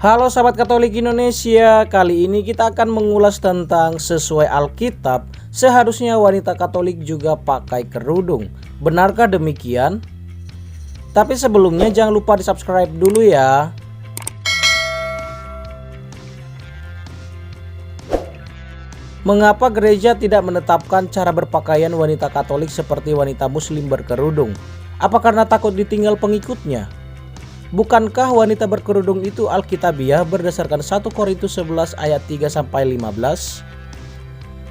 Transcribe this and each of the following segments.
Halo sahabat Katolik Indonesia, kali ini kita akan mengulas tentang sesuai Alkitab, seharusnya wanita Katolik juga pakai kerudung. Benarkah demikian? Tapi sebelumnya jangan lupa di subscribe dulu ya. Mengapa gereja tidak menetapkan cara berpakaian wanita Katolik seperti wanita Muslim berkerudung? Apa karena takut ditinggal pengikutnya? Bukankah wanita berkerudung itu alkitabiah berdasarkan 1 Korintus 11 ayat 3-15?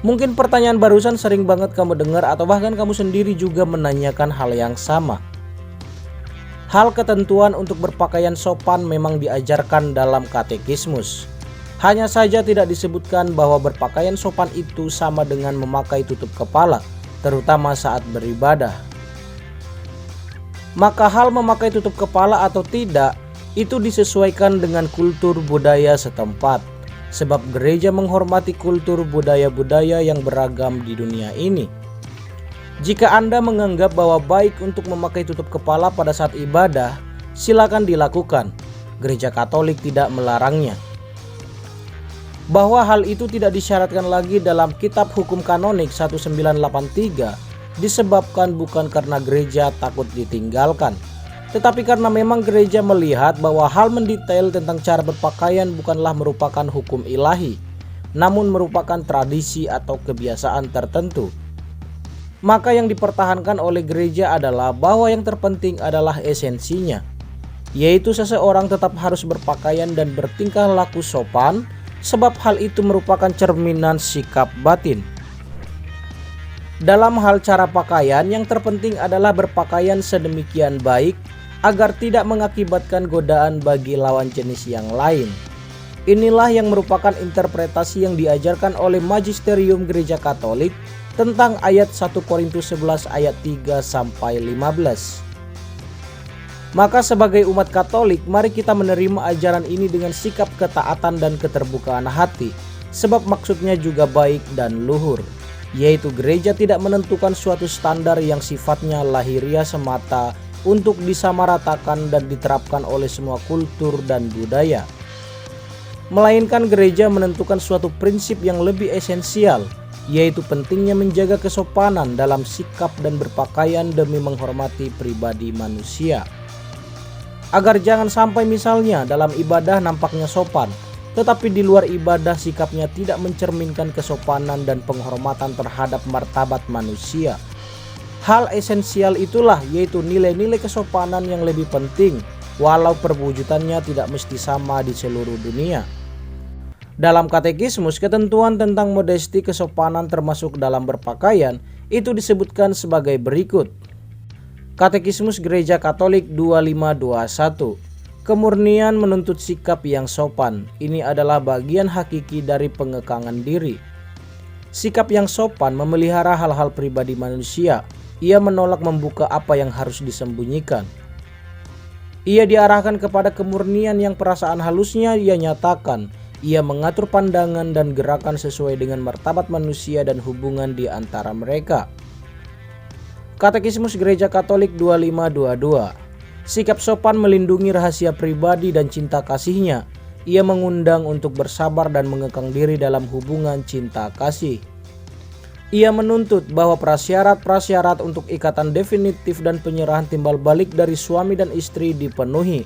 Mungkin pertanyaan barusan sering banget kamu dengar atau bahkan kamu sendiri juga menanyakan hal yang sama. Hal ketentuan untuk berpakaian sopan memang diajarkan dalam katekismus. Hanya saja tidak disebutkan bahwa berpakaian sopan itu sama dengan memakai tutup kepala, terutama saat beribadah. Maka hal memakai tutup kepala atau tidak itu disesuaikan dengan kultur budaya setempat, sebab gereja menghormati kultur budaya-budaya yang beragam di dunia ini. Jika Anda menganggap bahwa baik untuk memakai tutup kepala pada saat ibadah, silakan dilakukan. Gereja Katolik tidak melarangnya. Bahwa hal itu tidak disyaratkan lagi dalam Kitab Hukum Kanonik 1983 disebabkan bukan karena gereja takut ditinggalkan, tetapi karena memang gereja melihat bahwa hal mendetail tentang cara berpakaian bukanlah merupakan hukum ilahi, namun merupakan tradisi atau kebiasaan tertentu. Maka yang dipertahankan oleh gereja adalah bahwa yang terpenting adalah esensinya, yaitu seseorang tetap harus berpakaian dan bertingkah laku sopan, sebab hal itu merupakan cerminan sikap batin. Dalam hal cara pakaian, yang terpenting adalah berpakaian sedemikian baik agar tidak mengakibatkan godaan bagi lawan jenis yang lain. Inilah yang merupakan interpretasi yang diajarkan oleh Magisterium Gereja Katolik tentang ayat 1 Korintus 11 ayat 3-15. Maka sebagai umat Katolik, mari kita menerima ajaran ini dengan sikap ketaatan dan keterbukaan hati, sebab maksudnya juga baik dan luhur, yaitu gereja tidak menentukan suatu standar yang sifatnya lahiriah semata untuk disamaratakan dan diterapkan oleh semua kultur dan budaya, melainkan gereja menentukan suatu prinsip yang lebih esensial, yaitu pentingnya menjaga kesopanan dalam sikap dan berpakaian demi menghormati pribadi manusia. Agar jangan sampai misalnya dalam ibadah nampaknya sopan, tetapi di luar ibadah sikapnya tidak mencerminkan kesopanan dan penghormatan terhadap martabat manusia. Hal esensial itulah, yaitu nilai-nilai kesopanan yang lebih penting, walau perwujudannya tidak mesti sama di seluruh dunia. Dalam katekismus, ketentuan tentang modesti kesopanan termasuk dalam berpakaian itu disebutkan sebagai berikut. Katekismus Gereja Katolik 2521. Kemurnian menuntut sikap yang sopan. Ini adalah bagian hakiki dari pengekangan diri. Sikap yang sopan memelihara hal-hal pribadi manusia. Ia menolak membuka apa yang harus disembunyikan. Ia diarahkan kepada kemurnian yang perasaan halusnya ia nyatakan. Ia mengatur pandangan dan gerakan sesuai dengan martabat manusia dan hubungan di antara mereka. Katekismus Gereja Katolik 2522. Sikap sopan melindungi rahasia pribadi dan cinta kasihnya. Ia mengundang untuk bersabar dan mengekang diri dalam hubungan cinta kasih. Ia menuntut bahwa prasyarat-prasyarat untuk ikatan definitif dan penyerahan timbal balik dari suami dan istri dipenuhi.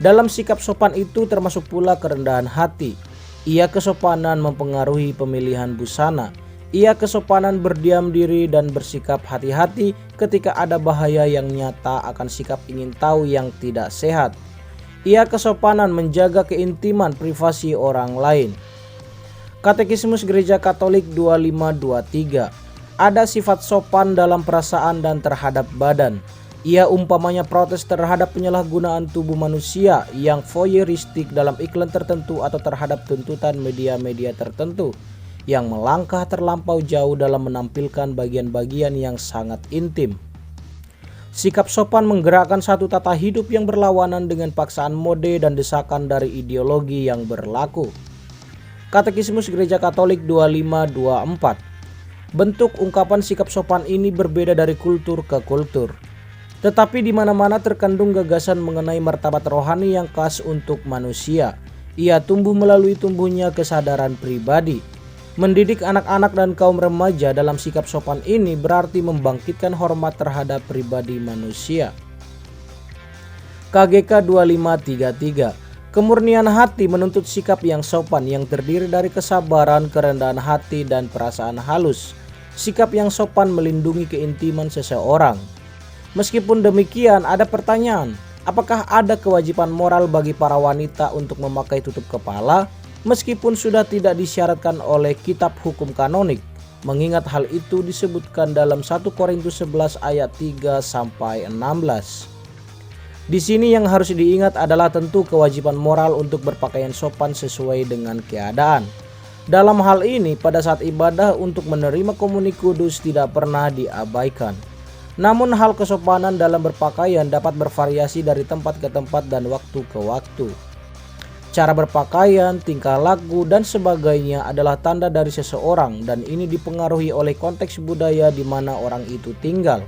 Dalam sikap sopan itu termasuk pula kerendahan hati. Ia kesopanan mempengaruhi pemilihan busana. Ia kesopanan berdiam diri dan bersikap hati-hati ketika ada bahaya yang nyata akan sikap ingin tahu yang tidak sehat. Ia kesopanan menjaga keintiman privasi orang lain. Katekismus Gereja Katolik 2523. Ada sifat sopan dalam perasaan dan terhadap badan. Ia umpamanya protes terhadap penyalahgunaan tubuh manusia yang voyeuristik dalam iklan tertentu atau terhadap tuntutan media-media tertentu yang melangkah terlampau jauh dalam menampilkan bagian-bagian yang sangat intim. Sikap sopan menggerakkan satu tata hidup yang berlawanan dengan paksaan mode dan desakan dari ideologi yang berlaku. Katekismus Gereja Katolik 2524. Bentuk ungkapan sikap sopan ini berbeda dari kultur ke kultur. Tetapi di mana-mana terkandung gagasan mengenai martabat rohani yang khas untuk manusia, Ia tumbuh melalui tumbuhnya kesadaran pribadi. Mendidik anak-anak dan kaum remaja dalam sikap sopan ini berarti membangkitkan hormat terhadap pribadi manusia. KGK 2533. Kemurnian hati menuntut sikap yang sopan yang terdiri dari kesabaran, kerendahan hati, dan perasaan halus. Sikap yang sopan melindungi keintiman seseorang. Meskipun demikian, ada pertanyaan, apakah ada kewajiban moral bagi para wanita untuk memakai tutup kepala meskipun sudah tidak disyaratkan oleh kitab hukum kanonik, mengingat hal itu disebutkan dalam 1 Korintus 11 ayat 3 sampai 16. Di sini yang harus diingat adalah tentu kewajiban moral untuk berpakaian sopan sesuai dengan keadaan. Dalam hal ini, pada saat ibadah untuk menerima komuni kudus tidak pernah diabaikan. Namun hal kesopanan dalam berpakaian dapat bervariasi dari tempat ke tempat dan waktu ke waktu. Cara berpakaian, tingkah laku, dan sebagainya adalah tanda dari seseorang dan ini dipengaruhi oleh konteks budaya di mana orang itu tinggal.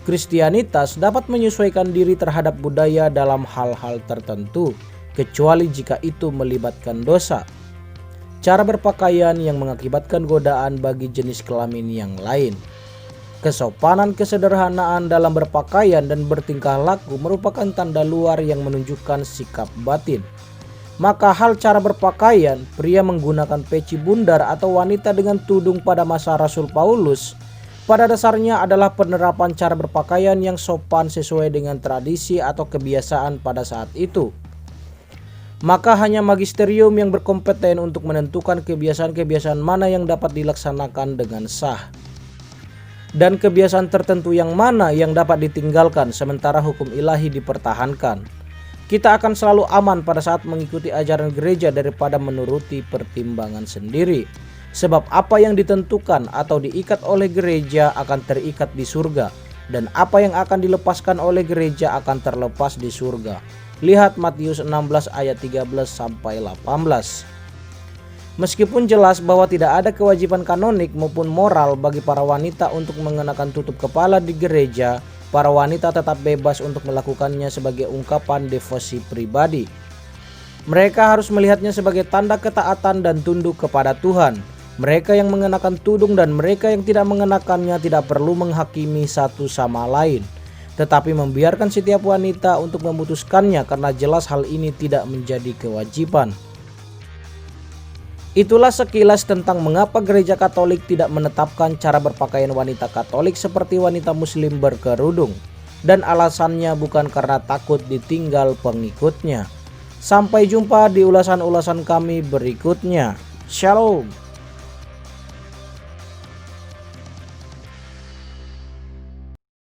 Kristianitas dapat menyesuaikan diri terhadap budaya dalam hal-hal tertentu, kecuali jika itu melibatkan dosa. Cara berpakaian yang mengakibatkan godaan bagi jenis kelamin yang lain. Kesopanan, kesederhanaan dalam berpakaian dan bertingkah laku merupakan tanda luar yang menunjukkan sikap batin. Maka hal cara berpakaian, pria menggunakan peci bundar atau wanita dengan tudung pada masa Rasul Paulus, pada dasarnya adalah penerapan cara berpakaian yang sopan sesuai dengan tradisi atau kebiasaan pada saat itu. Maka hanya magisterium yang berkompeten untuk menentukan kebiasaan-kebiasaan mana yang dapat dilaksanakan dengan sah. Dan kebiasaan tertentu yang mana yang dapat ditinggalkan sementara hukum ilahi dipertahankan. Kita akan selalu aman pada saat mengikuti ajaran gereja daripada menuruti pertimbangan sendiri. Sebab apa yang ditentukan atau diikat oleh gereja akan terikat di surga. Dan apa yang akan dilepaskan oleh gereja akan terlepas di surga. Lihat Matius 16 ayat 13 sampai 18. Meskipun jelas bahwa tidak ada kewajiban kanonik maupun moral bagi para wanita untuk mengenakan tutup kepala di gereja, para wanita tetap bebas untuk melakukannya sebagai ungkapan devosi pribadi. Mereka harus melihatnya sebagai tanda ketaatan dan tunduk kepada Tuhan. Mereka yang mengenakan tudung dan mereka yang tidak mengenakannya tidak perlu menghakimi satu sama lain, tetapi membiarkan setiap wanita untuk memutuskannya karena jelas hal ini tidak menjadi kewajiban. Itulah sekilas tentang mengapa gereja Katolik tidak menetapkan cara berpakaian wanita Katolik seperti wanita Muslim berkerudung. Dan alasannya bukan karena takut ditinggal pengikutnya. Sampai jumpa di ulasan-ulasan kami berikutnya. Shalom.